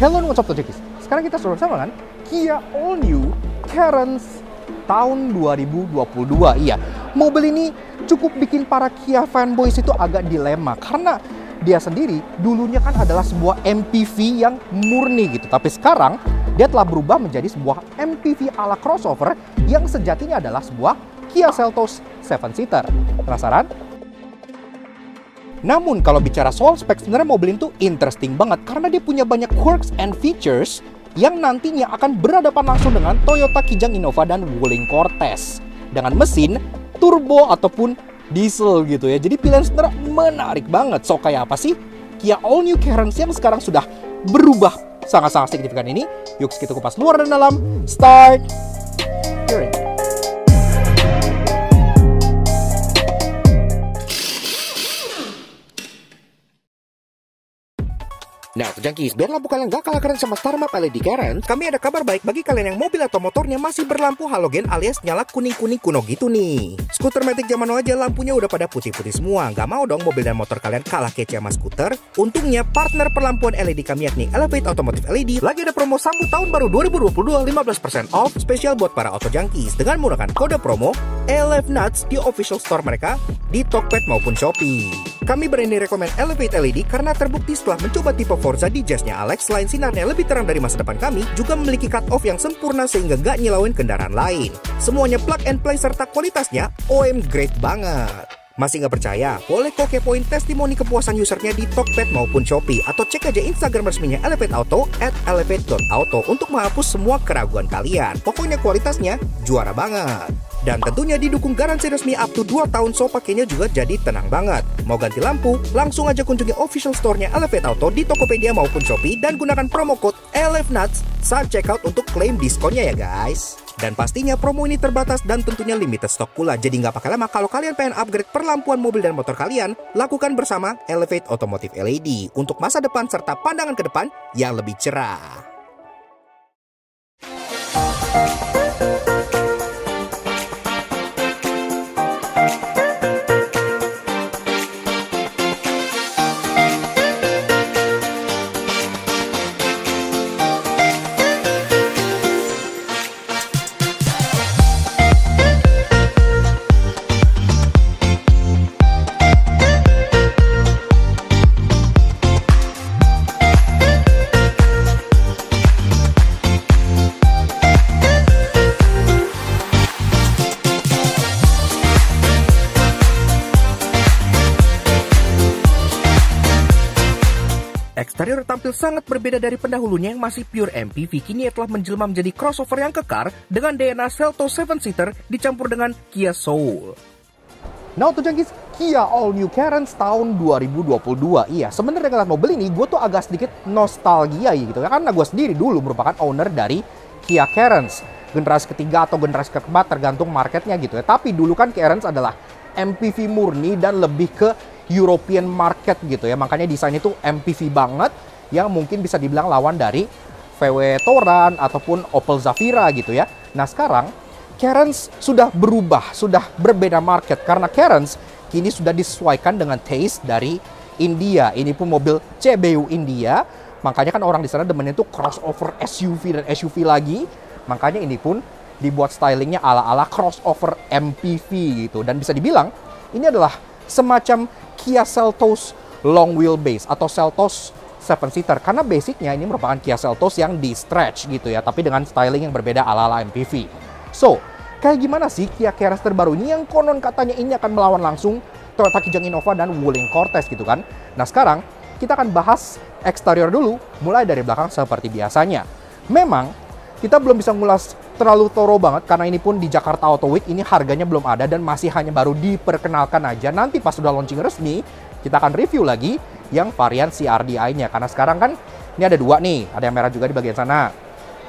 Hello, what's up Tojekis? Sekarang kita sudah bersama kan Kia All New Carens tahun 2022. Iya, mobil ini cukup bikin para Kia fanboys itu agak dilema karena dia sendiri dulunya kan adalah sebuah MPV yang murni gitu. Tapi sekarang dia telah berubah menjadi sebuah MPV ala crossover yang sejatinya adalah sebuah Kia Seltos 7-seater. Penasaran? Namun kalau bicara soal spek, sebenarnya mobil itu interesting banget karena dia punya banyak quirks and features yang nantinya akan berhadapan langsung dengan Toyota Kijang Innova dan Wuling Cortez dengan mesin turbo ataupun diesel gitu ya. Jadi pilihan sebenarnya menarik banget. So kayak apa sih Kia All New Carens yang sekarang sudah berubah sangat-sangat signifikan ini? Yuk kita kupas luar dan dalam. Start hearing. Nah, Jangkis, biar lampu kalian gak kalah keren sama Star Map LED Carens, kami ada kabar baik bagi kalian yang mobil atau motornya masih berlampu halogen alias nyala kuning-kuning kuno gitu nih. Skuter Matic zaman now aja lampunya udah pada putih-putih semua. Gak mau dong mobil dan motor kalian kalah kece sama skuter? Untungnya partner perlampuan LED kami yakni Elevate Automotive LED lagi ada promo sambut tahun baru 2022 15% off spesial buat para auto Jangkis dengan menggunakan kode promo ELEVNUTS di official store mereka di Tokped maupun Shopee. Kami berani rekomend Elevate LED karena terbukti setelah mencoba tipe Forza di Jazz-nya Alex, selain sinarnya lebih terang dari masa depan kami, juga memiliki cut-off yang sempurna sehingga nggak nyilauin kendaraan lain. Semuanya plug and play serta kualitasnya OM great banget. Masih nggak percaya? Boleh kok kepoin testimoni kepuasan usernya di Tokped maupun Shopee, atau cek aja Instagram resminya Elevate Auto @elevate.auto untuk menghapus semua keraguan kalian. Pokoknya kualitasnya juara banget. Dan tentunya didukung garansi resmi up to 2 tahun, so pakainya juga jadi tenang banget. Mau ganti lampu? Langsung aja kunjungi official store-nya Elevate Auto di Tokopedia maupun Shopee dan gunakan promo code ELEVNUTS saat checkout untuk klaim diskonnya ya guys. Dan pastinya promo ini terbatas dan tentunya limited stock pula. Jadi nggak pakai lama kalau kalian pengen upgrade perlampuan mobil dan motor kalian, lakukan bersama Elevate Automotive LED untuk masa depan serta pandangan ke depan yang lebih cerah. Eksterior tampil sangat berbeda dari pendahulunya yang masih pure MPV. Kini telah menjelma menjadi crossover yang kekar dengan DNA Seltos 7-seater dicampur dengan Kia Soul. Nah untuk Jangkis, Kia All New Carens tahun 2022. Iya, sebenarnya dengan mobil ini gue tuh agak sedikit nostalgia gitu ya, karena gue sendiri dulu merupakan owner dari Kia Carens. Generasi ketiga atau generasi keempat tergantung marketnya gitu ya. Tapi dulu kan Carens adalah MPV murni dan lebih ke European market gitu ya. Makanya desain itu MPV banget yang mungkin bisa dibilang lawan dari VW Touran ataupun Opel Zafira gitu ya. Nah sekarang Carens sudah berubah, sudah berbeda market karena Carens kini sudah disesuaikan dengan taste dari India. Ini pun mobil CBU India. Makanya kan orang di sana demennya itu crossover SUV dan SUV lagi. Makanya ini pun dibuat stylingnya ala-ala crossover MPV gitu. Dan bisa dibilang ini adalah semacam Kia Seltos long wheelbase atau Seltos 7-seater karena basicnya ini merupakan Kia Seltos yang di stretch gitu ya, tapi dengan styling yang berbeda ala-ala MPV. So, kayak gimana sih Kia Carens terbaru ini yang konon katanya ini akan melawan langsung Toyota Kijang Innova dan Wuling Cortez gitu kan? Nah sekarang kita akan bahas eksterior dulu, mulai dari belakang seperti biasanya. Memang kita belum bisa ngulas terlalu thorough banget karena ini pun di Jakarta Auto Week ini harganya belum ada dan masih hanya baru diperkenalkan aja. Nanti pas sudah launching resmi, kita akan review lagi yang varian CRDI-nya. Karena sekarang kan ini ada dua nih, ada yang merah juga di bagian sana.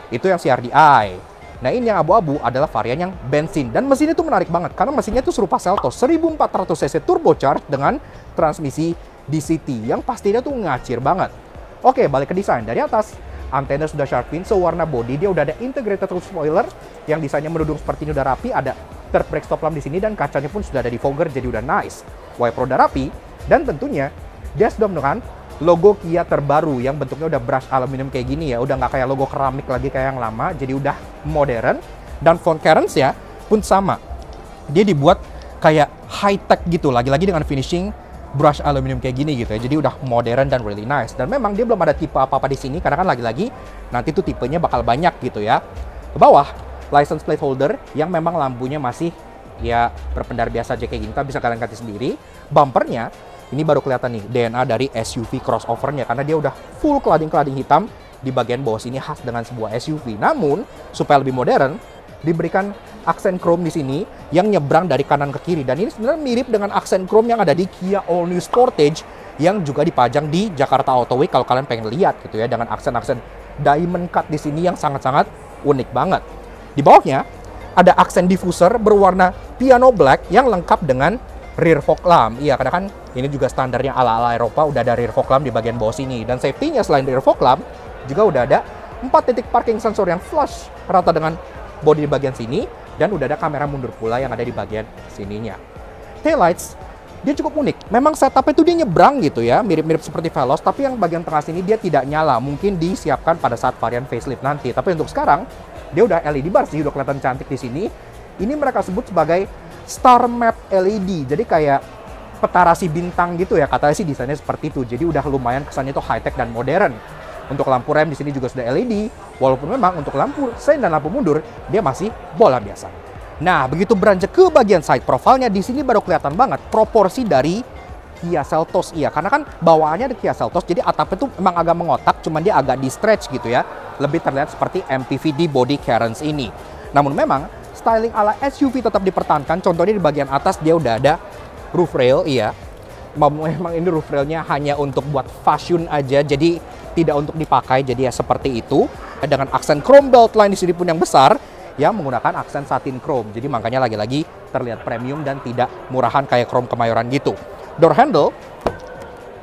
Itu yang CRDI. Nah ini yang abu-abu adalah varian yang bensin. Dan mesin itu menarik banget karena mesinnya itu serupa Seltos, 1400 cc turbocharged dengan transmisi DCT yang pastinya tuh ngacir banget. Oke, balik ke desain dari atas. Antena sudah shark fin, so warna body dia udah ada integrated roof spoiler yang desainnya menudung seperti ini udah rapi, ada third brake stop lamp di sini dan kacanya pun sudah ada defogger jadi udah nice. Wiper udah rapi dan tentunya dia sudah menggunakan logo Kia terbaru yang bentuknya udah brush aluminium kayak gini ya. Udah nggak kayak logo keramik lagi kayak yang lama, jadi udah modern. Dan font Cairns ya pun sama. Dia dibuat kayak high-tech gitu, lagi-lagi dengan finishing brush aluminium kayak gini gitu ya. Jadi udah modern dan really nice. Dan memang dia belum ada tipe apa-apa di sini, karena kan lagi-lagi nanti tuh tipenya bakal banyak gitu ya. Ke bawah, license plate holder yang memang lampunya masih ya berpendar biasa aja kayak gini, tapi bisa kalian ganti sendiri. Bumpernya, ini baru kelihatan nih DNA dari SUV crossovernya, karena dia udah full cladding-cladding hitam di bagian bawah sini khas dengan sebuah SUV. Namun, supaya lebih modern, diberikan aksen chrome di sini yang nyebrang dari kanan ke kiri. Dan ini sebenarnya mirip dengan aksen chrome yang ada di Kia All New Sportage yang juga dipajang di Jakarta Auto Week kalau kalian pengen lihat gitu ya, dengan aksen-aksen diamond cut di sini yang sangat-sangat unik banget. Di bawahnya ada aksen diffuser berwarna piano black yang lengkap dengan rear fog lamp. Iya, karena kan ini juga standarnya ala-ala Eropa, udah ada rear fog lamp di bagian bawah sini. Dan safety-nya selain rear fog lamp, juga udah ada 4 titik parking sensor yang flush rata dengan bodi di bagian sini, dan udah ada kamera mundur pula yang ada di bagian sininya. Taillights, dia cukup unik. Memang setup itu dia nyebrang gitu ya, mirip-mirip seperti Veloz, tapi yang bagian tengah sini dia tidak nyala. Mungkin disiapkan pada saat varian facelift nanti. Tapi untuk sekarang, dia udah LED bar sih, udah kelihatan cantik di sini. Ini mereka sebut sebagai Star Map LED. Jadi kayak petarasi bintang gitu ya, katanya sih desainnya seperti itu. Jadi udah lumayan kesannya itu high-tech dan modern. Untuk lampu rem di sini juga sudah LED, walaupun memang untuk lampu sein dan lampu mundur dia masih bola biasa. Nah, begitu beranjak ke bagian side profile-nya, di sini baru kelihatan banget proporsi dari Kia Seltos. Iya, karena kan bawaannya ada Kia Seltos, jadi atapnya tuh emang agak mengotak, cuman dia agak di stretch gitu ya. Lebih terlihat seperti MPV di body Cairns ini. Namun memang styling ala SUV tetap dipertahankan. Contohnya di bagian atas dia udah ada roof rail, iya. Memang ini roof railnya hanya untuk buat fashion aja, jadi tidak untuk dipakai, jadi ya seperti itu. Dengan aksen chrome belt line di sini pun yang besar, yang menggunakan aksen satin chrome. Jadi makanya lagi-lagi terlihat premium dan tidak murahan kayak chrome Kemayoran gitu. Door handle,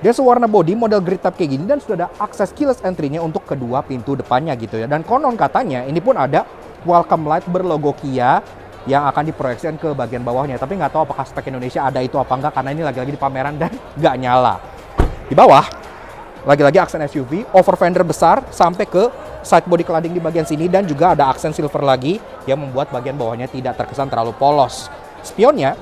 dia sewarna body model grid type kayak gini, dan sudah ada akses keyless entry-nya untuk kedua pintu depannya gitu ya. Dan konon katanya ini pun ada welcome light berlogo Kia yang akan diproyeksikan ke bagian bawahnya. Tapi nggak tahu apakah spek Indonesia ada itu apa enggak, karena ini lagi-lagi di pameran dan nggak nyala. Di bawah, lagi-lagi aksen SUV, over fender besar sampai ke side body cladding di bagian sini, dan juga ada aksen silver lagi yang membuat bagian bawahnya tidak terkesan terlalu polos. Spionnya,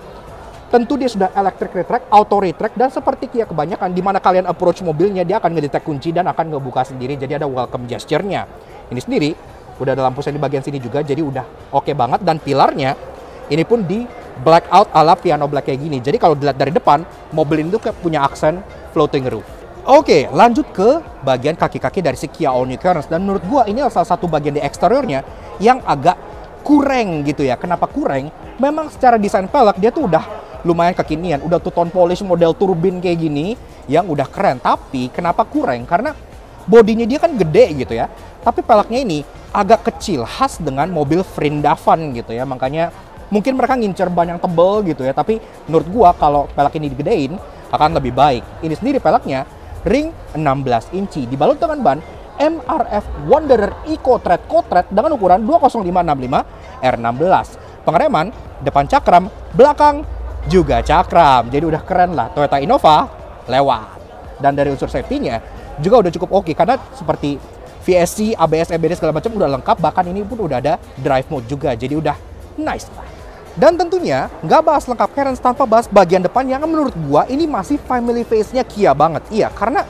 tentu dia sudah electric retract, auto retract, dan seperti Kia kebanyakan, di mana kalian approach mobilnya, dia akan ngedetect kunci dan akan ngebuka sendiri, jadi ada welcome gesture-nya. Ini sendiri, udah ada lampu sen di bagian sini juga, jadi udah oke banget. Dan pilarnya, ini pun di blackout ala piano black kayak gini. Jadi kalau dilihat dari depan, mobil ini tuh punya aksen floating roof. Oke, lanjut ke bagian kaki-kaki dari si Kia All New Cairns. Dan menurut gua ini salah satu bagian di eksteriornya yang agak kurang gitu ya. Kenapa kurang? Memang secara desain pelek dia tuh udah lumayan kekinian, udah two-tone polish model turbin kayak gini yang udah keren. Tapi kenapa kurang? Karena bodinya dia kan gede gitu ya. Tapi peleknya ini agak kecil, khas dengan mobil Vrindavan gitu ya. Makanya mungkin mereka ngincer ban yang tebel gitu ya. Tapi menurut gua kalau pelek ini digedein akan lebih baik. Ini sendiri peleknya ring 16 inci, dibalut dengan ban MRF Wanderer Eco Tread Cotret dengan ukuran 20565 R16. Pengereman depan cakram, belakang juga cakram. Jadi udah keren lah. Toyota Innova lewat. Dan dari unsur safety-nya juga udah cukup oke, karena seperti VSC, ABS, EBD segala macam udah lengkap. Bahkan ini pun udah ada drive mode juga. Jadi udah nice lah. Dan tentunya nggak bahas lengkap Cairns tanpa bahas bagian depan yang menurut gua ini masih family face-nya Kia banget. Iya, karena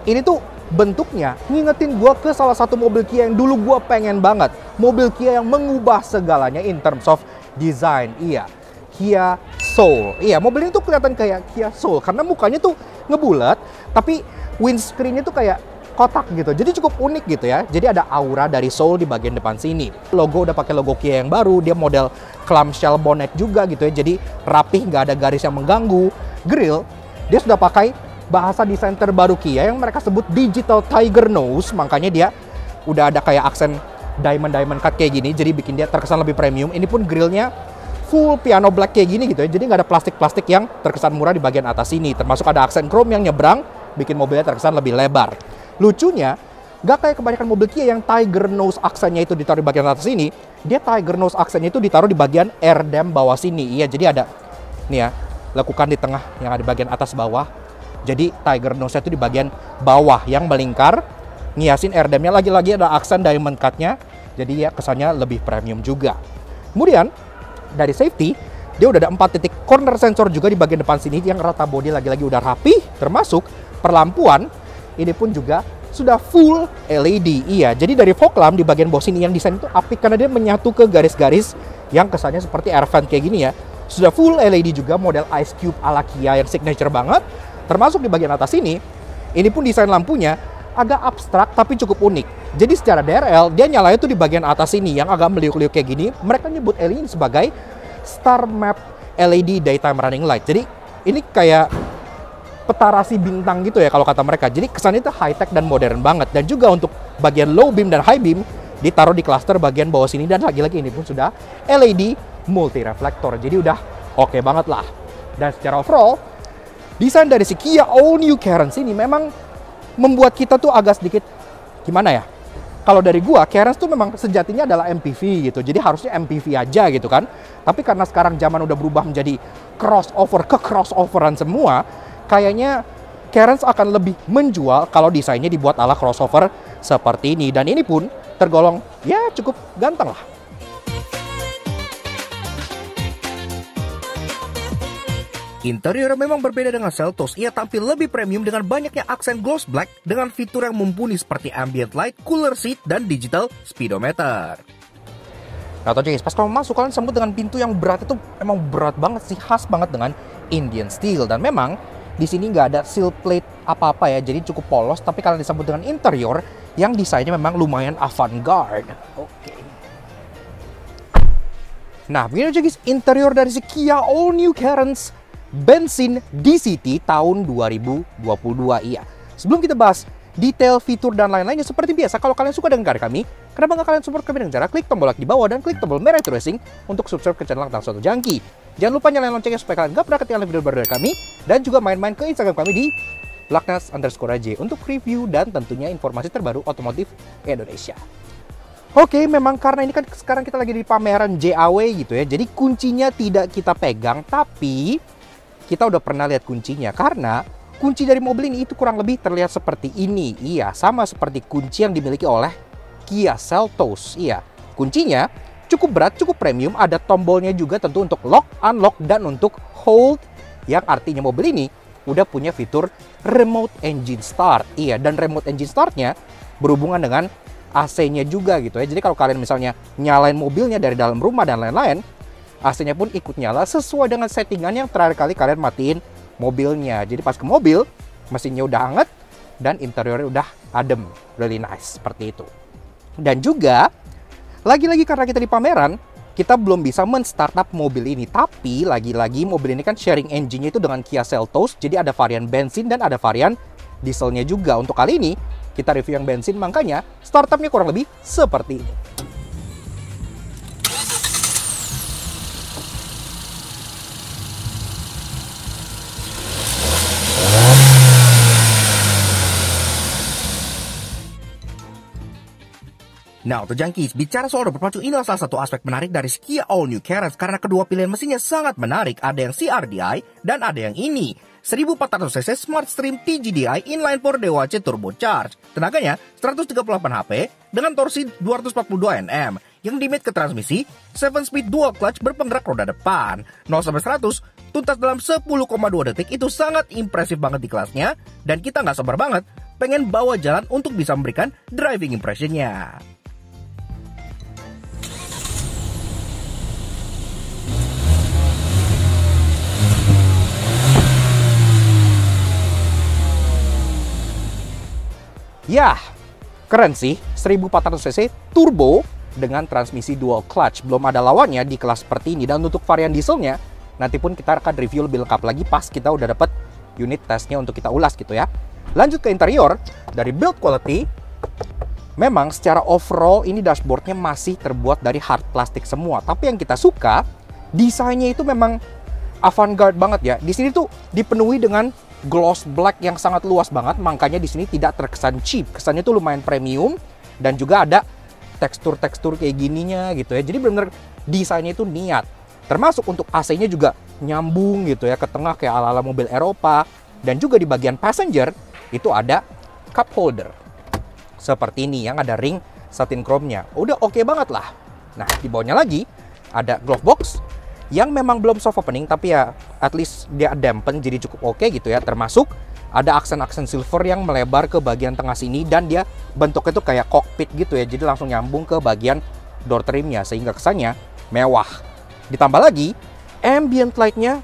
ini tuh bentuknya ngingetin gua ke salah satu mobil Kia yang dulu gua pengen banget. Mobil Kia yang mengubah segalanya in terms of design. Iya, Kia Soul. Iya, mobil ini tuh kelihatan kayak Kia Soul karena mukanya tuh ngebulat, tapi windscreen-nya tuh kayak kotak gitu. Jadi cukup unik gitu ya. Jadi ada aura dari Soul di bagian depan sini. Logo udah pakai logo Kia yang baru, dia model clamshell bonnet juga gitu ya. Jadi rapih, nggak ada garis yang mengganggu. Grill, dia sudah pakai bahasa desain terbaru Kia yang mereka sebut Digital Tiger Nose. Makanya dia udah ada kayak aksen diamond cut kayak gini, jadi bikin dia terkesan lebih premium. Ini pun grillnya full piano black kayak gini gitu ya. Jadi nggak ada plastik-plastik yang terkesan murah di bagian atas ini. Termasuk ada aksen chrome yang nyebrang, bikin mobilnya terkesan lebih lebar. Lucunya, nggak kayak kebanyakan mobil Kia yang Tiger Nose aksennya itu ditaruh di bagian atas sini. Dia Tiger Nose aksennya itu ditaruh di bagian air dam bawah sini. Iya, jadi ada nih ya, lekukan di tengah yang ada di bagian atas bawah. Jadi Tiger Nose-nya itu di bagian bawah yang melingkar, ngiasin airdam-nya, lagi-lagi ada aksen diamond cut-nya, jadi ya kesannya lebih premium juga. Kemudian dari safety, dia udah ada 4 titik corner sensor juga di bagian depan sini yang rata body lagi-lagi udah rapi, termasuk perlampuan ini pun juga sudah full LED. Iya, jadi dari fog lamp di bagian bawah sini yang desain itu apik karena dia menyatu ke garis-garis yang kesannya seperti air vent kayak gini ya. Sudah full LED juga, model Ice Cube ala Kia yang signature banget. Termasuk di bagian atas ini pun desain lampunya agak abstrak tapi cukup unik. Jadi secara DRL, dia nyalanya tuh di bagian atas ini yang agak meliuk-liuk kayak gini. Mereka nyebut LED ini sebagai Star Map LED Daytime Running Light. Jadi ini kayak petarasi bintang gitu ya kalau kata mereka. Jadi kesannya itu high-tech dan modern banget. Dan juga untuk bagian low beam dan high beam ditaruh di cluster bagian bawah sini. Dan lagi-lagi ini pun sudah LED multi reflektor. Jadi udah oke banget lah. Dan secara overall, desain dari si Kia All New Carens ini memang membuat kita tuh agak sedikit gimana ya? Kalau dari gua, Carens tuh memang sejatinya adalah MPV gitu. Jadi harusnya MPV aja gitu kan. Tapi karena sekarang zaman udah berubah menjadi crossover ke crossoveran semua, kayaknya Carens akan lebih menjual kalau desainnya dibuat ala crossover seperti ini. Dan ini pun tergolong ya cukup ganteng lah. Interior memang berbeda dengan Seltos. Ia tampil lebih premium dengan banyaknya aksen gloss black dengan fitur yang mumpuni seperti ambient light, cooler seat, dan digital speedometer. Nah, guys, pas kamu masuk kalian sambut dengan pintu yang berat itu emang berat banget sih, khas banget dengan Indian steel. Dan memang di sini nggak ada seal plate apa-apa ya, jadi cukup polos. Tapi kalian disambut dengan interior yang desainnya memang lumayan avant-garde. Oke. Nah, begini aja guys, interior dari si Kia All New Carens bensin DCT tahun 2022. Iya. Sebelum kita bahas detail, fitur, dan lain-lainnya seperti biasa, kalau kalian suka dengan karya kami, kenapa nggak kalian support kami dengan cara klik tombol like di bawah dan klik tombol merah itu racing untuk subscribe ke channel Tang Suatu Jangki. Jangan lupa nyalain loncengnya supaya kalian nggak pernah ketinggalan video baru dari kami, dan juga main-main ke Instagram kami di _aj untuk review dan tentunya informasi terbaru otomotif Indonesia. Oke, memang karena ini kan sekarang kita lagi di pameran JAW gitu ya, jadi kuncinya tidak kita pegang, tapi kita udah pernah lihat kuncinya, karena kunci dari mobil ini itu kurang lebih terlihat seperti ini. Iya, sama seperti kunci yang dimiliki oleh Kia Seltos. Iya, kuncinya cukup berat, cukup premium, ada tombolnya juga tentu untuk lock, unlock, dan untuk hold, yang artinya mobil ini udah punya fitur remote engine start. Iya, dan remote engine startnya berhubungan dengan AC-nya juga gitu ya. Jadi kalau kalian misalnya nyalain mobilnya dari dalam rumah dan lain-lain, AC-nya pun ikut nyala sesuai dengan settingan yang terakhir kali kalian matiin mobilnya. Jadi pas ke mobil, mesinnya udah hangat dan interiornya udah adem, really nice, seperti itu. Dan juga, lagi-lagi karena kita di pameran, kita belum bisa men-startup mobil ini. Tapi lagi-lagi mobil ini kan sharing engine-nya itu dengan Kia Seltos, jadi ada varian bensin dan ada varian dieselnya juga. Untuk kali ini, kita review yang bensin, makanya startupnya kurang lebih seperti ini. Nah, untuk Junkies, bicara soal berpacu, inilah salah satu aspek menarik dari Kia All New Carens karena kedua pilihan mesinnya sangat menarik. Ada yang CRDI dan ada yang ini. 1400cc Smart Stream TGDI Inline 4 DOHC Turbocharged. Tenaganya 138 HP dengan torsi 242 Nm yang dimit ke transmisi 7-speed dual clutch berpenggerak roda depan. 0-100 tuntas dalam 10,2 detik, itu sangat impresif banget di kelasnya. Dan kita nggak sabar banget pengen bawa jalan untuk bisa memberikan driving impressionnya. Yah, keren sih, 1400cc turbo dengan transmisi dual clutch. Belum ada lawannya di kelas seperti ini. Dan untuk varian dieselnya, nanti pun kita akan review lebih lengkap lagi pas kita udah dapat unit tesnya untuk kita ulas gitu ya. Lanjut ke interior, dari build quality, memang secara overall ini dashboardnya masih terbuat dari hard plastik semua. Tapi yang kita suka, desainnya itu memang avant-garde banget ya. Di sini tuh dipenuhi dengan gloss black yang sangat luas banget, makanya di sini tidak terkesan cheap. Kesannya tuh lumayan premium dan juga ada tekstur-tekstur kayak gininya gitu ya. Jadi benar-benar desainnya itu niat. Termasuk untuk AC-nya juga nyambung gitu ya ke tengah kayak ala-ala mobil Eropa. Dan juga di bagian passenger itu ada cup holder seperti ini yang ada ring satin chrome-nya. Udah oke banget lah. Nah, di bawahnya lagi ada glove box yang memang belum soft opening, tapi ya at least dia dampen jadi cukup oke gitu ya. Termasuk ada aksen-aksen silver yang melebar ke bagian tengah sini, dan dia bentuknya tuh kayak cockpit gitu ya. Jadi langsung nyambung ke bagian door trimnya sehingga kesannya mewah. Ditambah lagi ambient light-nya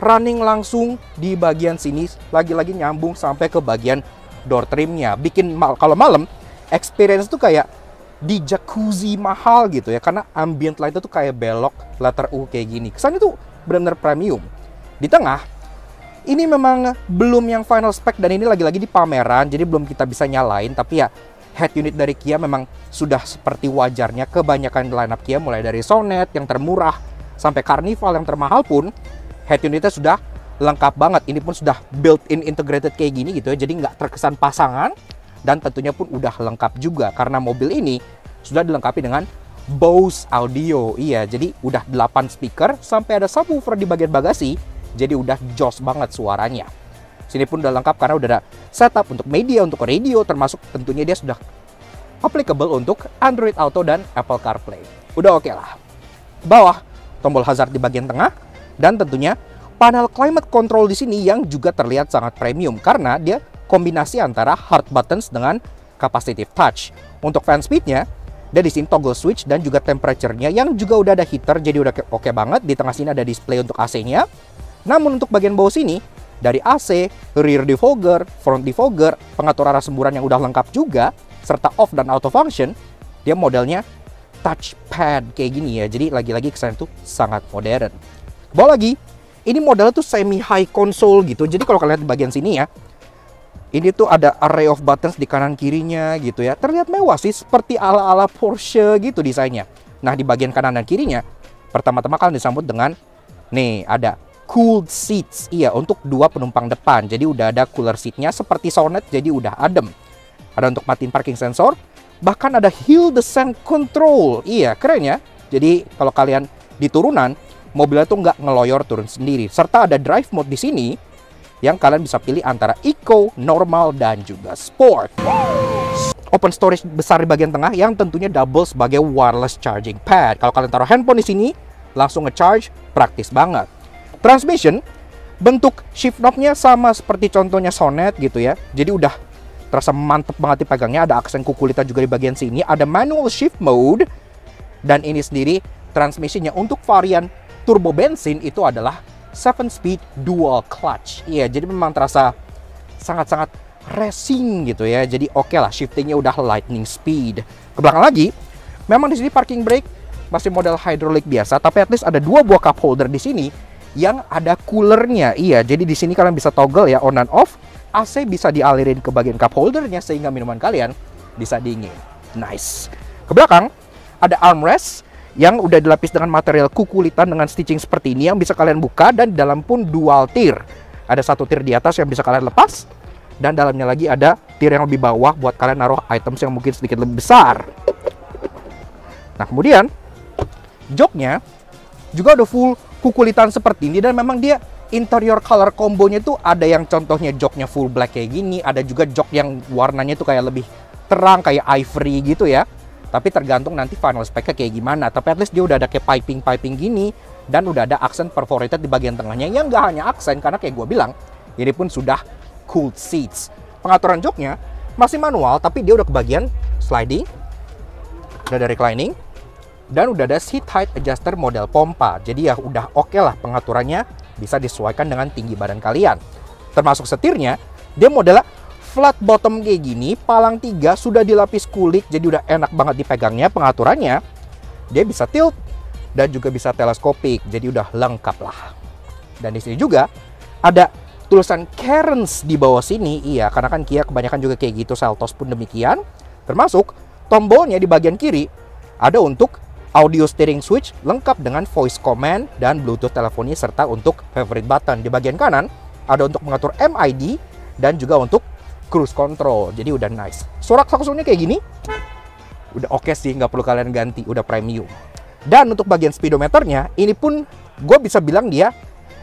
running langsung di bagian sini, lagi-lagi nyambung sampai ke bagian door trimnya. Bikin kalau malam experience tuh kayak di jacuzzi mahal gitu ya, karena ambient light itu tuh kayak belok letter U kayak gini. Kesannya tuh benar-benar premium. Di tengah ini memang belum yang final spec, dan ini lagi-lagi di pameran, jadi belum kita bisa nyalain. Tapi ya head unit dari Kia memang sudah seperti wajarnya. Kebanyakan lineup Kia mulai dari Sonet yang termurah sampai Carnival yang termahal pun head unitnya sudah lengkap banget. Ini pun sudah built-in integrated kayak gini gitu ya, jadi nggak terkesan pasangan. Dan tentunya pun udah lengkap juga karena mobil ini sudah dilengkapi dengan Bose audio. Iya, jadi udah 8 speaker sampai ada subwoofer di bagian bagasi. Jadi udah jos banget suaranya. Sini pun udah lengkap karena udah ada setup untuk media, untuk radio, termasuk tentunya dia sudah applicable untuk Android Auto dan Apple CarPlay. Udah oke lah. Bawah tombol hazard di bagian tengah, dan tentunya panel climate control di sini yang juga terlihat sangat premium karena dia kombinasi antara hard buttons dengan capacitive touch. Untuk fan speednya, dan di sini toggle switch dan juga temperature-nya yang juga udah ada heater, jadi udah oke banget. Di tengah sini ada display untuk AC-nya. Namun untuk bagian bawah sini, dari AC, rear defogger, front defogger, pengatur arah semburan yang udah lengkap juga, serta off dan auto function, dia modelnya touchpad kayak gini ya. Jadi lagi-lagi kesannya tuh sangat modern. Bawah lagi, ini modelnya tuh semi high console gitu. Jadi kalau kalian lihat di bagian sini ya, ini tuh ada array of buttons di kanan kirinya gitu ya. Terlihat mewah sih, seperti ala-ala Porsche gitu desainnya. Nah, di bagian kanan dan kirinya, pertama-tama kalian disambut dengan nih ada cooled seats. Iya, untuk 2 penumpang depan. Jadi udah ada cooler seatnya seperti Sonet, jadi udah adem. Ada untuk matiin parking sensor, bahkan ada hill descent control. Iya, keren ya. Jadi kalau kalian di turunan, mobilnya tuh nggak ngeloyor turun sendiri. Serta ada drive mode di sini yang kalian bisa pilih antara Eco, Normal, dan juga Sport. Open storage besar di bagian tengah yang tentunya double sebagai wireless charging pad. Kalau kalian taruh handphone di sini, langsung nge-charge, praktis banget. Transmission, bentuk shift knob-nya sama seperti contohnya Sonet gitu ya. Jadi udah terasa mantep banget dipegangnya. Ada aksen kukulita juga di bagian sini. Ada manual shift mode. Dan ini sendiri transmisinya untuk varian turbo bensin itu adalah 7-speed dual clutch. Iya, jadi memang terasa sangat-sangat racing gitu ya. Jadi oke lah, shiftingnya udah lightning speed. Ke belakang lagi, memang di sini parking brake masih model hydraulic biasa, tapi at least ada 2 buah cup holder di sini yang ada coolernya. Iya, jadi di sini kalian bisa toggle ya on and off. AC bisa dialirin ke bagian cup holdernya sehingga minuman kalian bisa dingin. Nice. Ke belakang ada armrest yang udah dilapis dengan material kukulitan dengan stitching seperti ini yang bisa kalian buka, dan di dalam pun dual tier. Ada 1 tier di atas yang bisa kalian lepas, dan dalamnya lagi ada tier yang lebih bawah buat kalian naruh items yang mungkin sedikit lebih besar. Nah, kemudian joknya juga udah full kukulitan seperti ini, dan memang dia interior color combonya tuh ada yang contohnya joknya full black kayak gini, ada juga jok yang warnanya tuh kayak lebih terang kayak ivory gitu ya. Tapi tergantung nanti final spec-nya kayak gimana. Tapi at least dia udah ada kayak piping-piping gini. Dan udah ada aksen perforated di bagian tengahnya. Yang nggak hanya aksen, karena kayak gue bilang, ini pun sudah cooled seats. Pengaturan joknya masih manual, tapi dia udah ke bagian sliding. Udah ada reclining. Dan udah ada seat height adjuster model pompa. Jadi ya udah oke lah pengaturannya. Bisa disesuaikan dengan tinggi badan kalian. Termasuk setirnya, dia modelnya flat bottom kayak gini, palang 3 sudah dilapis kulit, jadi udah enak banget dipegangnya. Pengaturannya dia bisa tilt dan juga bisa teleskopik, jadi udah lengkap lah. Dan di sini juga ada tulisan Cairns di bawah sini. Iya, karena kan Kia kebanyakan juga kayak gitu, Seltos pun demikian. Termasuk tombolnya di bagian kiri ada untuk audio steering switch lengkap dengan voice command dan Bluetooth teleponnya, serta untuk favorite button. Di bagian kanan ada untuk mengatur MID dan juga untuk cruise control. Jadi udah nice. Sorak saksonnya kayak gini udah oke sih, nggak perlu kalian ganti, udah premium. Dan untuk bagian speedometernya, ini pun gue bisa bilang dia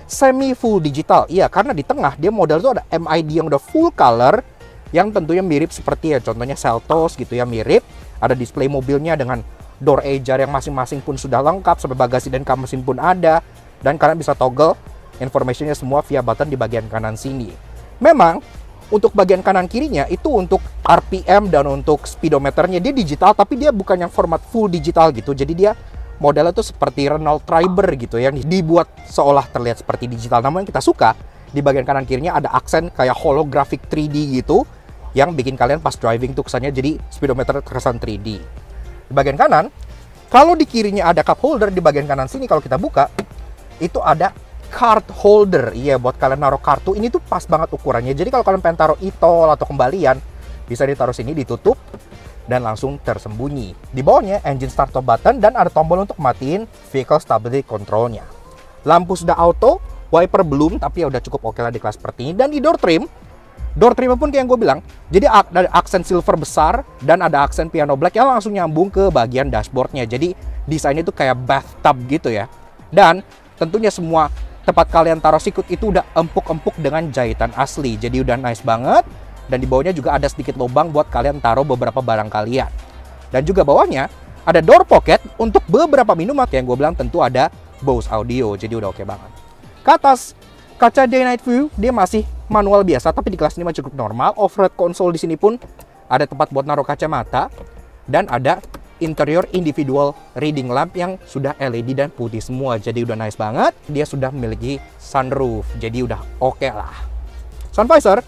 semi full digital. Iya, karena di tengah dia model itu ada MID yang udah full color, yang tentunya mirip seperti ya contohnya Seltos gitu ya, mirip. Ada display mobilnya dengan door ajar yang masing-masing pun sudah lengkap, sampai bagasi dan kap mesin pun ada. Dan kalian bisa toggle informationnya semua via button di bagian kanan sini. Memang untuk bagian kanan kirinya itu untuk RPM dan untuk speedometernya dia digital, tapi dia bukan yang format full digital gitu. Jadi dia modelnya tuh seperti Renault Triber gitu, yang dibuat seolah terlihat seperti digital. Namun yang kita suka di bagian kanan kirinya ada aksen kayak holographic 3D gitu, yang bikin kalian pas driving tuh kesannya jadi speedometer terkesan 3D. Di bagian kanan, kalau di kirinya ada cup holder, di bagian kanan sini kalau kita buka itu ada card holder. Iya, buat kalian naruh kartu. Ini tuh pas banget ukurannya. Jadi kalau kalian pengen taruh e-tol atau kembalian, bisa ditaruh sini, ditutup dan langsung tersembunyi. Di bawahnya engine start stop button dan ada tombol untuk matiin vehicle stability controlnya. Lampu sudah auto, wiper belum, tapi ya udah cukup oke lah di kelas seperti ini. Dan di door trim pun kayak yang gue bilang, jadi ada aksen silver besar dan ada aksen piano black yang langsung nyambung ke bagian dashboardnya. Jadi desainnya tuh kayak bathtub gitu ya. Dan tentunya semua tempat kalian taruh sikut itu udah empuk-empuk dengan jahitan asli. Jadi udah nice banget. Dan di bawahnya juga ada sedikit lubang buat kalian taruh beberapa barang kalian. Dan juga bawahnya ada door pocket untuk beberapa minuman. Yang gue bilang tentu ada Bose audio. Jadi udah oke banget. Ke atas, kaca day night view dia masih manual biasa, tapi di kelas ini mah cukup normal. Overhead console di sini pun ada tempat buat naruh kacamata dan ada interior individual reading lamp yang sudah LED dan putih semua. Jadi udah nice banget. Dia sudah memiliki sunroof. Jadi udah oke lah. Sun visor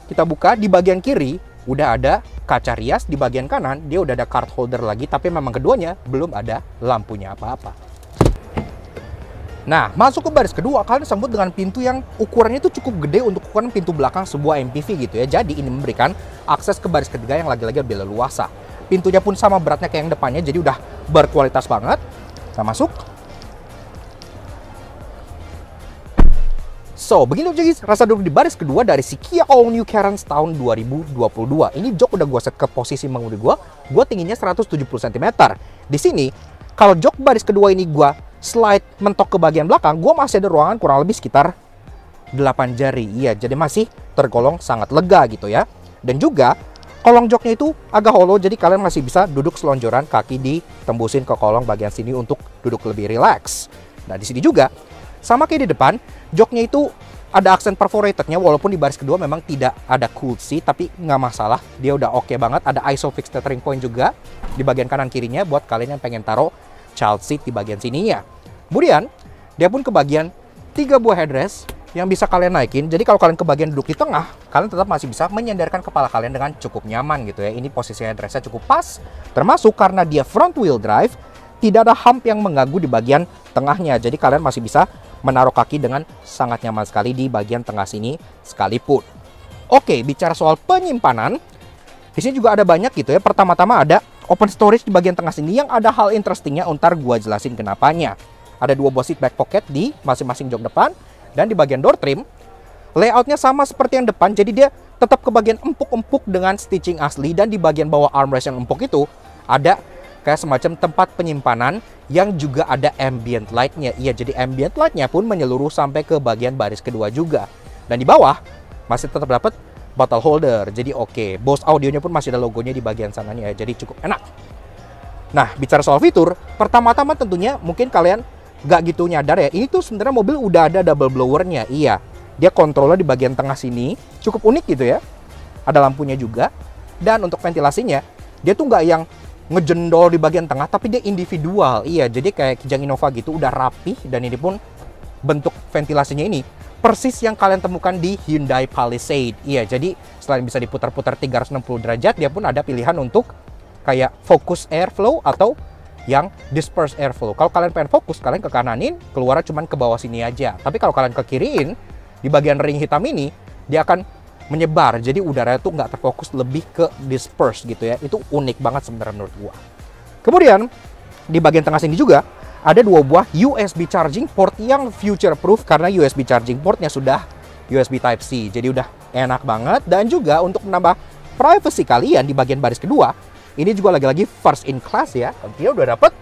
kita buka, di bagian kiri udah ada kaca rias, di bagian kanan dia udah ada card holder lagi, tapi memang keduanya belum ada lampunya apa-apa. Nah, masuk ke baris kedua, kalian disambut dengan pintu yang ukurannya itu cukup gede untuk ukuran pintu belakang sebuah MPV gitu ya. Jadi ini memberikan akses ke baris ketiga yang lagi-lagi lebih leluasa. Pintunya pun sama beratnya kayak yang depannya, jadi udah berkualitas banget. Kita masuk. So, begini guys, rasa duduk di baris kedua dari si Kia All New Carens tahun 2022. Ini jok udah gue set ke posisi mengemudi gue tingginya 170 cm. Di sini, kalau jok baris kedua ini gue slide mentok ke bagian belakang, gue masih ada ruangan kurang lebih sekitar 8 jari. Iya, jadi masih tergolong sangat lega gitu ya. Dan juga, kolong joknya itu agak hollow, jadi kalian masih bisa duduk selonjoran, kaki ditembusin ke kolong bagian sini untuk duduk lebih rileks. Nah, di sini juga, sama kayak di depan, joknya itu ada aksen perforatednya, walaupun di baris kedua memang tidak ada cooled seat, tapi nggak masalah, dia udah oke banget. Ada ISOFIX tethering point juga di bagian kanan kirinya buat kalian yang pengen taruh child seat di bagian sininya. Kemudian, dia pun ke bagian 3 buah headrest yang bisa kalian naikin. Jadi kalau kalian ke bagian duduk di tengah, kalian tetap masih bisa menyandarkan kepala kalian dengan cukup nyaman gitu ya. Ini posisi headrestnya cukup pas, termasuk karena dia front wheel drive, tidak ada hump yang mengganggu di bagian tengahnya. Jadi kalian masih bisa menaruh kaki dengan sangat nyaman sekali di bagian tengah sini sekalipun. Oke, bicara soal penyimpanan, di sini juga ada banyak gitu ya. Pertama-tama ada open storage di bagian tengah sini yang ada hal interestingnya, ntar gua jelasin kenapanya. Ada 2 buah seat back pocket di masing-masing jok depan, dan di bagian door trim layoutnya sama seperti yang depan, jadi dia tetap ke bagian empuk-empuk dengan stitching asli. Dan di bagian bawah armrest yang empuk itu ada kayak semacam tempat penyimpanan yang juga ada ambient light-nya. Iya, jadi ambient light-nya pun menyeluruh sampai ke bagian baris kedua juga. Dan di bawah masih tetap dapat bottle holder. Jadi oke, Bose audionya pun masih ada logonya di bagian sananya ya. Jadi cukup enak. Nah, bicara soal fitur, pertama-tama tentunya mungkin kalian nggak gitu nyadar ya. Ini tuh sebenarnya mobil udah ada double blowernya. Iya, dia kontrolnya di bagian tengah sini. Cukup unik gitu ya. Ada lampunya juga. Dan untuk ventilasinya, dia tuh nggak yang ngejendol di bagian tengah, tapi dia individual. Iya, jadi kayak Kijang Innova gitu, udah rapih. Dan ini pun bentuk ventilasinya ini persis yang kalian temukan di Hyundai Palisade. Iya, jadi selain bisa diputar-putar 360 derajat, dia pun ada pilihan untuk kayak focus airflow atau yang disperse airflow. Kalau kalian pengen fokus, kalian ke kananin, keluar cuman ke bawah sini aja. Tapi kalau kalian ke kiriin, di bagian ring hitam ini, dia akan menyebar. Jadi udara itu nggak terfokus, lebih ke disperse gitu ya. Itu unik banget sebenarnya menurut gua. Kemudian, di bagian tengah sini juga, ada 2 buah USB charging port yang future proof karena USB charging portnya sudah USB Type-C. Jadi udah enak banget. Dan juga untuk menambah privacy kalian di bagian baris kedua, ini juga lagi-lagi first in class ya. Dia udah dapet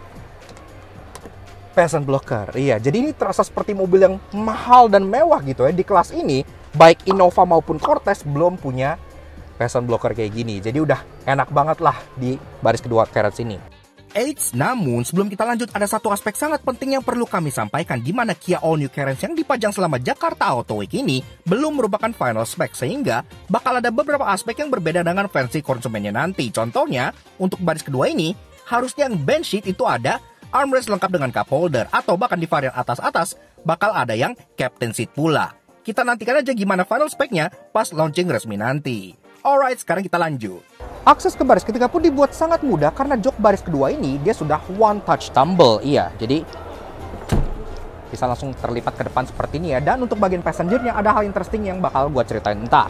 Passenger blocker. Iya, jadi ini terasa seperti mobil yang mahal dan mewah gitu ya. Di kelas ini, baik Innova maupun Cortez belum punya passenger blocker kayak gini. Jadi udah enak banget lah di baris kedua Carens ini. Eits, namun sebelum kita lanjut ada satu aspek sangat penting yang perlu kami sampaikan, di mana Kia All New Carens yang dipajang selama Jakarta Auto Week ini belum merupakan final spec, sehingga bakal ada beberapa aspek yang berbeda dengan versi konsumennya nanti. Contohnya, untuk baris kedua ini, harusnya yang bench seat itu ada armrest lengkap dengan cup holder, atau bahkan di varian atas-atas bakal ada yang captain seat pula. Kita nantikan aja gimana final speknya pas launching resmi nanti. Alright, sekarang kita lanjut. Akses ke baris ketiga pun dibuat sangat mudah karena jok baris kedua ini dia sudah one touch tumble. Iya, jadi bisa langsung terlipat ke depan seperti ini ya. Dan untuk bagian passengernya ada hal interesting yang bakal gue ceritain ntar.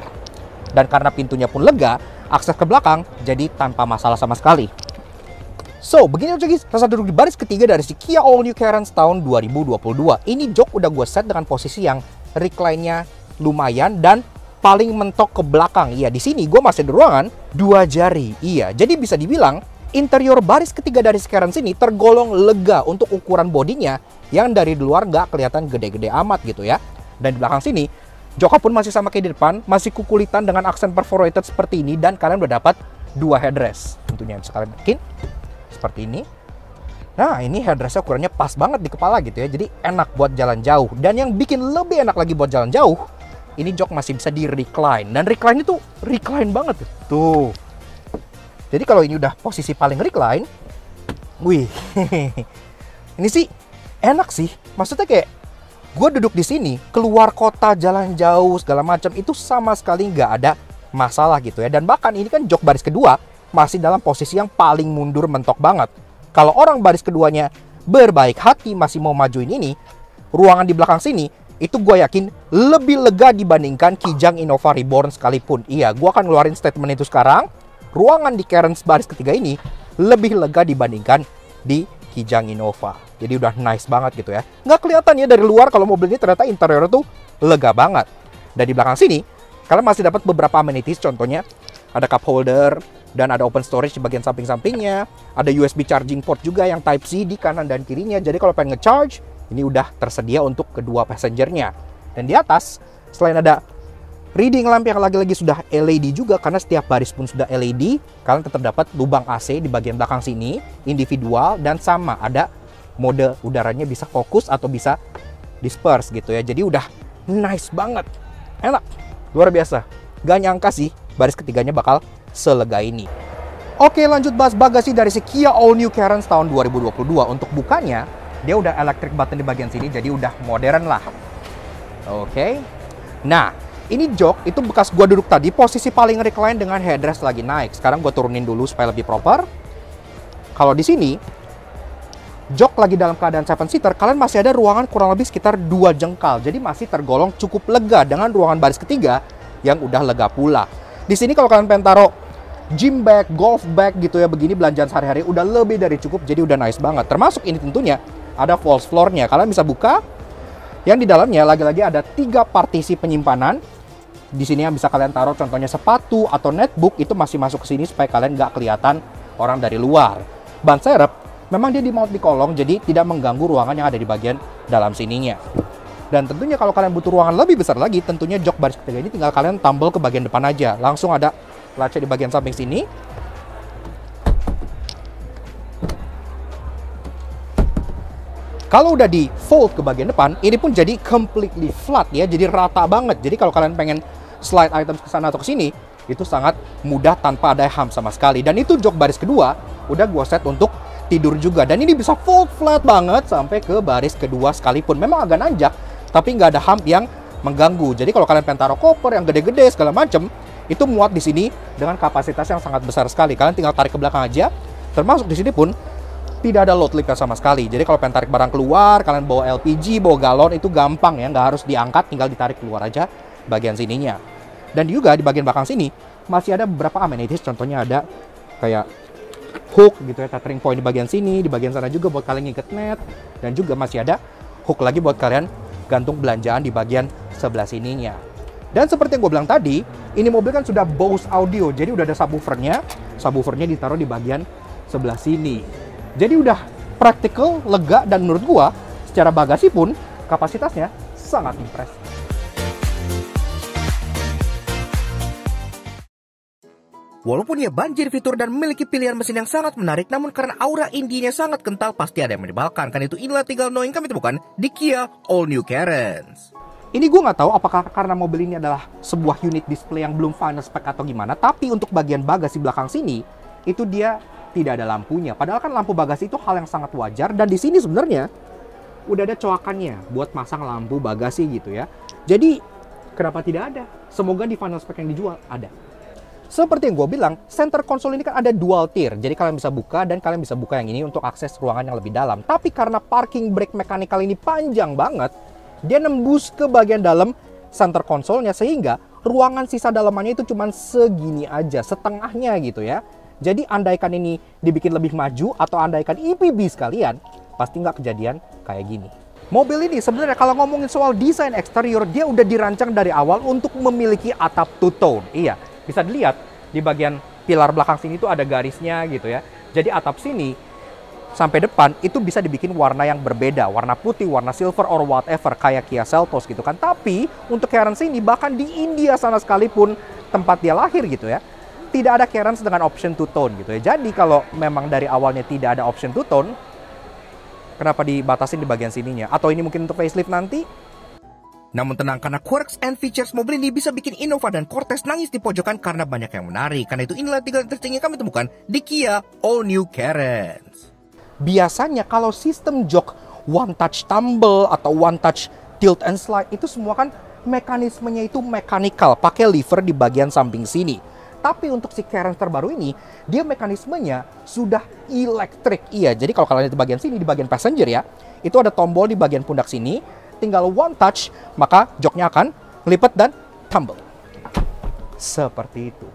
Dan karena pintunya pun lega, akses ke belakang jadi tanpa masalah sama sekali. So, begini aja guys, rasa duduk di baris ketiga dari si Kia All New Carens tahun 2022. Ini jok udah gue set dengan posisi yang recline-nya lumayan dan paling mentok ke belakang. Iya, di sini gue masih ada ruangan 2 jari. Iya, jadi bisa dibilang interior baris ketiga dari si Carens ini tergolong lega untuk ukuran bodinya yang dari luar nggak kelihatan gede-gede amat gitu ya. Dan di belakang sini, joknya pun masih sama kayak di depan, masih kukulitan dengan aksen perforated seperti ini, dan kalian udah dapat 2 headrest. Tentunya bisa kalian bikin seperti ini. Nah, ini headrestnya ukurannya pas banget di kepala gitu ya. Jadi enak buat jalan jauh. Dan yang bikin lebih enak lagi buat jalan jauh, ini jok masih bisa di recline. Dan recline itu recline banget tuh. Jadi kalau ini udah posisi paling recline, wih, ini sih enak sih. Maksudnya kayak gue duduk di sini, keluar kota, jalan jauh segala macam itu sama sekali nggak ada masalah gitu ya. Dan bahkan ini kan jok baris kedua masih dalam posisi yang paling mundur mentok banget. Kalau orang baris keduanya berbaik hati masih mau majuin ini, ruangan di belakang sini itu gue yakin lebih lega dibandingkan Kijang Innova Reborn sekalipun. Iya, gue akan ngeluarin statement itu sekarang. Ruangan di Carens baris ketiga ini lebih lega dibandingkan di Kijang Innova. Jadi udah nice banget gitu ya. Nggak kelihatan ya dari luar kalau mobil ini ternyata interior tuh lega banget. Dan di belakang sini, kalian masih dapat beberapa amenities, contohnya ada cup holder, dan ada open storage di bagian samping-sampingnya. Ada USB charging port juga yang Type-C di kanan dan kirinya. Jadi kalau pengen nge-charge, ini udah tersedia untuk kedua passengernya. Dan di atas, selain ada reading lamp yang lagi-lagi sudah LED juga, karena setiap baris pun sudah LED, kalian tetap dapat lubang AC di bagian belakang sini, individual, dan sama ada mode udaranya bisa fokus atau bisa disperse gitu ya. Jadi udah nice banget, enak, luar biasa. Gak nyangka sih baris ketiganya bakal selega ini. Oke, lanjut bahas bagasi dari si Kia All New Carens tahun 2022. Untuk bukanya, dia udah electric button di bagian sini, jadi udah modern lah. Oke. Nah, ini jok itu bekas gua duduk tadi, posisi paling recline dengan headrest lagi naik. Sekarang gua turunin dulu supaya lebih proper. Kalau di sini, jok lagi dalam keadaan 7-seater, kalian masih ada ruangan kurang lebih sekitar 2 jengkal. Jadi masih tergolong cukup lega dengan ruangan baris ketiga yang udah lega pula. Di sini kalau kalian pengen taruh gym bag, golf bag gitu ya, begini belanjaan sehari-hari udah lebih dari cukup, jadi udah nice banget. Termasuk ini tentunya ada false floor-nya. Kalian bisa buka, yang di dalamnya lagi-lagi ada 3 partisi penyimpanan. Di sini yang bisa kalian taruh contohnya sepatu atau netbook, itu masih masuk ke sini supaya kalian nggak kelihatan orang dari luar. Ban serep memang dia di-mount di kolong, jadi tidak mengganggu ruangan yang ada di bagian dalam sininya. Dan tentunya kalau kalian butuh ruangan lebih besar lagi, tentunya jok baris ketiga ini tinggal kalian tumble ke bagian depan aja. Langsung ada latch di bagian samping sini. Kalau udah di fold ke bagian depan, ini pun jadi completely flat ya, jadi rata banget. Jadi kalau kalian pengen slide items ke sana atau ke sini, itu sangat mudah tanpa ada hump sama sekali. Dan itu jok baris kedua udah gua set untuk tidur juga. Dan ini bisa fold flat banget sampai ke baris kedua sekalipun. Memang agak nanjak, tapi nggak ada hump yang mengganggu. Jadi kalau kalian pengen taruh koper yang gede-gede segala macem, itu muat di sini dengan kapasitas yang sangat besar sekali. Kalian tinggal tarik ke belakang aja. Termasuk di sini pun tidak ada load lift sama sekali. Jadi kalau pengen tarik barang keluar, kalian bawa LPG, bawa galon, itu gampang ya, nggak harus diangkat, tinggal ditarik keluar aja bagian sininya. Dan juga di bagian belakang sini masih ada beberapa amenities. Contohnya ada kayak hook gitu ya, tethering point di bagian sini, di bagian sana juga buat kalian ngikat net, dan juga masih ada hook lagi buat kalian gantung belanjaan di bagian sebelah sininya. Dan seperti yang gue bilang tadi, ini mobil kan sudah Bose audio, jadi udah ada subwoofernya. Subwoofernya ditaruh di bagian sebelah sini. Jadi udah practical, lega, dan menurut gua secara bagasi pun kapasitasnya sangat impresif. Walaupun ia banjir fitur dan memiliki pilihan mesin yang sangat menarik, namun karena aura indie-nya sangat kental, pasti ada yang menyebalkan. Kan itu inilah tinggal knowing kami temukan di Kia All New Carens. Ini gue nggak tahu apakah karena mobil ini adalah sebuah unit display yang belum final spec atau gimana, tapi untuk bagian bagasi belakang sini, itu dia tidak ada lampunya. Padahal kan lampu bagasi itu hal yang sangat wajar, dan di sini sebenarnya udah ada coakannya buat masang lampu bagasi gitu ya. Jadi, kenapa tidak ada? Semoga di final spec yang dijual ada. Seperti yang gue bilang, center console ini kan ada dual tier. Jadi kalian bisa buka dan kalian bisa buka yang ini untuk akses ruangan yang lebih dalam. Tapi karena parking brake mechanical ini panjang banget, dia nembus ke bagian dalam center console-nya sehingga ruangan sisa dalamannya itu cuma segini aja, setengahnya gitu ya. Jadi andaikan ini dibikin lebih maju atau andaikan EPB sekalian, pasti nggak kejadian kayak gini. Mobil ini sebenarnya kalau ngomongin soal desain eksterior, dia udah dirancang dari awal untuk memiliki atap two-tone. Iya, bisa dilihat di bagian pilar belakang sini tuh ada garisnya gitu ya. Jadi atap sini sampai depan itu bisa dibikin warna yang berbeda, warna putih, warna silver, or whatever, kayak Kia Seltos gitu kan. Tapi untuk Carens ini bahkan di India sana sekalipun tempat dia lahir gitu ya, tidak ada Carens dengan option two-tone gitu ya. Jadi kalau memang dari awalnya tidak ada option two-tone, kenapa dibatasin di bagian sininya? Atau ini mungkin untuk facelift nanti? Namun tenang, karena quirks and features mobil ini bisa bikin Innova dan Cortez nangis di pojokan karena banyak yang menarik. Karena itu inilah 3 interesting yang kami temukan di Kia All New Carens. Biasanya kalau sistem jok one touch tumble atau one touch tilt and slide itu semua kan mekanismenya itu mechanical, pakai lever di bagian samping sini. Tapi untuk si Carens terbaru ini, dia mekanismenya sudah elektrik. Iya, jadi kalau kalian lihat di bagian sini, di bagian passenger ya, itu ada tombol di bagian pundak sini. Tinggal one touch, maka joknya akan lipat dan tumble. Seperti itu.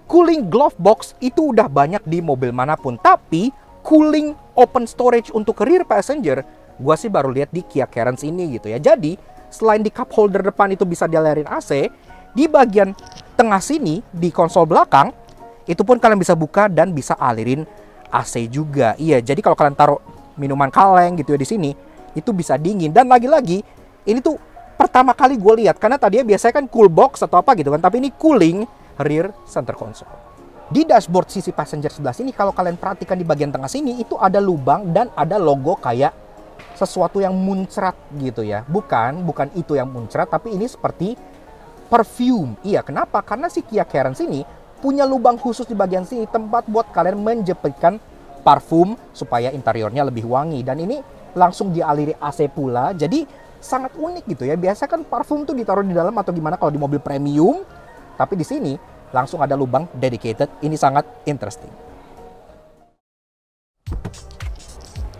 Cooling glove box itu udah banyak di mobil manapun. Tapi cooling open storage untuk rear passenger, gua sih baru lihat di Kia Carens ini gitu ya. Jadi selain di cup holder depan itu bisa dialirin AC, di bagian tengah sini di konsol belakang itu pun kalian bisa buka dan bisa alirin AC juga. Iya, jadi kalau kalian taruh minuman kaleng gitu ya di sini, itu bisa dingin. Dan lagi-lagi ini tuh pertama kali gue lihat, karena tadinya biasanya kan cool box atau apa gitu kan, tapi ini cooling rear center console. Di dashboard sisi passenger sebelah sini, kalau kalian perhatikan di bagian tengah sini itu ada lubang dan ada logo kayak sesuatu yang muncrat gitu ya. Bukan itu yang muncrat, tapi ini seperti perfume. Iya, kenapa? Karena si Kia Carens ini punya lubang khusus di bagian sini, tempat buat kalian menjepitkan parfum supaya interiornya lebih wangi. Dan ini langsung dialiri AC pula, jadi sangat unik gitu ya. Biasa kan parfum tuh ditaruh di dalam atau gimana kalau di mobil premium, tapi di sini langsung ada lubang dedicated. Ini sangat interesting.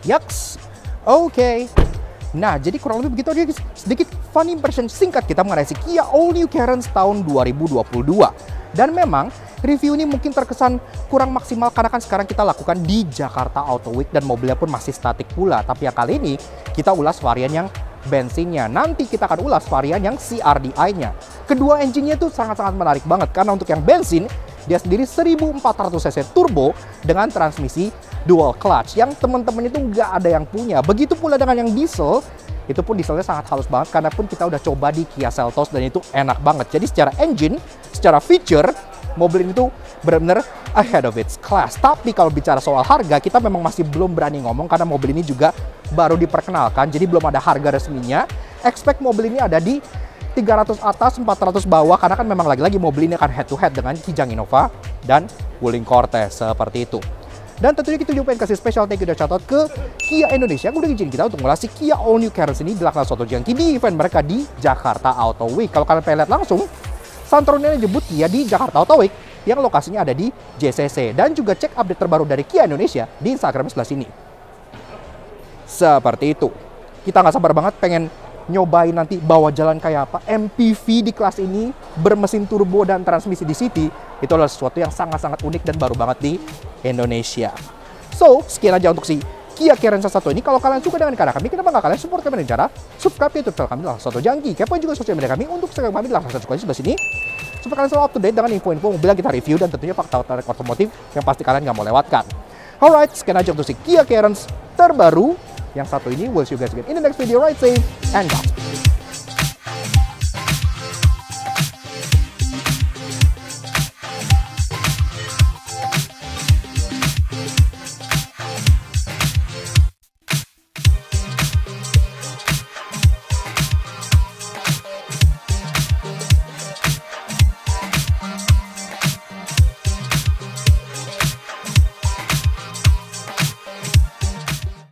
Yaks, oke. Nah, jadi kurang lebih begitu aja guys. Sedikit fun impression singkat kita mengenai si Kia All New Carens tahun 2022. Dan memang review ini mungkin terkesan kurang maksimal karena kan sekarang kita lakukan di Jakarta Auto Week dan mobilnya pun masih statik pula. Tapi yang kali ini kita ulas varian yang bensinnya. Nanti kita akan ulas varian yang CRDI-nya. Kedua engine-nya itu sangat-sangat menarik banget karena untuk yang bensin dia sendiri 1400 cc turbo dengan transmisi dual clutch yang teman-teman itu nggak ada yang punya. Begitu pula dengan yang diesel, itu pun dieselnya sangat halus banget karena pun kita udah coba di Kia Seltos dan itu enak banget. Jadi secara engine, secara feature, mobil ini tuh benar-benar ahead of its class. Tapi kalau bicara soal harga, kita memang masih belum berani ngomong karena mobil ini juga baru diperkenalkan. Jadi belum ada harga resminya. Expect mobil ini ada di 300 atas, 400 bawah karena kan memang lagi-lagi mobil ini akan head to head dengan Kijang Innova dan Wuling Cortez seperti itu. Dan tentunya kita juga pengen kasih special thank you dan shout out ke Kia Indonesia yang udah izin kita untuk ngelas Kia All New Carens ini di Laksa Soto Jangki di event mereka di Jakarta Auto Week. Kalau kalian pengen lihat langsung, Santronnya jemput Kia di Jakarta Auto Week yang lokasinya ada di JCC. Dan juga cek update terbaru dari Kia Indonesia di Instagram sebelah sini. Seperti itu. Kita nggak sabar banget pengen nyobain nanti bawa jalan kayak apa. MPV di kelas ini bermesin turbo dan transmisi di City itu adalah sesuatu yang sangat-sangat unik dan baru banget di Indonesia. So, sekian aja untuk si Kia Carens satu ini. Kalau kalian suka dengan karya kami, kenapa nggak kalian support kami dengan cara subscribe YouTube channel kami Laksa Soto Jangki. Kepoin juga sosial media kami untuk subscribe kami di Laksa Soto Jangki sebelah sini. Supaya kalian selalu up to date dengan info-info mobil yang kita review dan tentunya fakta otomotif yang pasti kalian nggak mau lewatkan. Alright, sekian aja untuk si Kia Carens terbaru yang satu ini. We'll see you guys again in the next video. Ride safe and God.